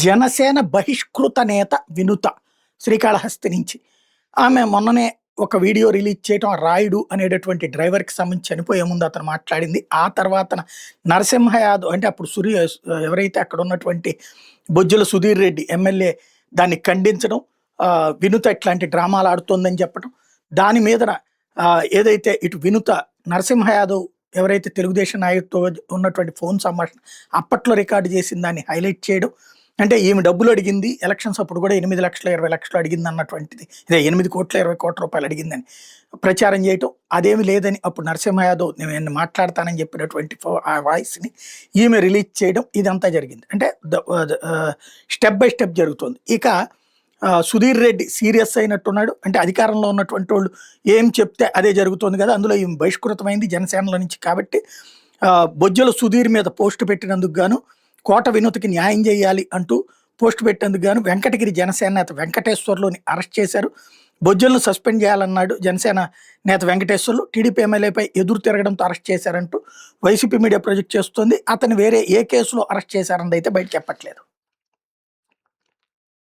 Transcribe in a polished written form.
జనసేన బహిష్కృత నేత వినుత శ్రీకాళహస్తి నుంచి. ఆమె మొన్ననే ఒక వీడియో రిలీజ్ చేయటం, రాయుడు అనేటటువంటి డ్రైవర్‌కి సంబంధించి చనిపోయే ముందు అతను మాట్లాడింది. ఆ తర్వాతన నరసింహ యాదవ్ అంటే అప్పుడు ఎవరైతే అక్కడ ఉన్నటువంటి బొజ్జల సుధీర్ రెడ్డి ఎమ్మెల్యే దాన్ని ఖండించడం, వినుత ఇట్లాంటి డ్రామాలు ఆడుతోందని చెప్పడం. దాని మీదన ఏదైతే ఇటు వినుత నరసింహ యాదవ్ ఎవరైతే తెలుగుదేశం నాయకుడితో ఉన్నటువంటి ఫోన్ సంభాషణ అప్పట్లో రికార్డు చేసిన దాన్ని హైలైట్ చేయడం. అంటే ఈమె డబ్బులు అడిగింది ఎలక్షన్స్ అప్పుడు కూడా 8,20,00,000 అడిగింది అన్నటువంటిది, ఇదే 8,20,00,000 అడిగిందని ప్రచారం చేయటం. అదేమి లేదని అప్పుడు నరసింహ యాదవ్ నేను మాట్లాడతానని చెప్పినటువంటి ఆ వాయిస్ని ఈమె రిలీజ్ చేయడం, ఇదంతా జరిగింది. అంటే స్టెప్ బై స్టెప్ జరుగుతుంది. ఇక సుధీర్ రెడ్డి సీరియస్ అయినట్టున్నాడు. అంటే అధికారంలో ఉన్నటువంటి వాళ్ళు ఏం చెప్తే అదే జరుగుతుంది కదా, అందులో ఈమె బహిష్కృతమైంది జనసేనలో నుంచి. కాబట్టి బొజ్జల సుధీర్ మీద పోస్టు పెట్టినందుకు గాను, కోట వినూతకి న్యాయం చేయాలి అంటూ పోస్టు పెట్టేందుకు గాను వెంకటగిరి జనసేన నేత వెంకటేశ్వర్లుని అరెస్ట్ చేశారు. బొజ్జలను సస్పెండ్ చేయాలన్నాడు జనసేన నేత వెంకటేశ్వర్లు. టీడీపీ ఎమ్మెల్యేపై ఎదురు తిరగడంతో అరెస్ట్ చేశారంటూ వైసీపీ మీడియా ప్రొజెక్ట్ చేస్తుంది. అతను వేరే ఏ కేసులో అరెస్ట్ చేశారన్నది అయితే బయట చెప్పట్లేదు.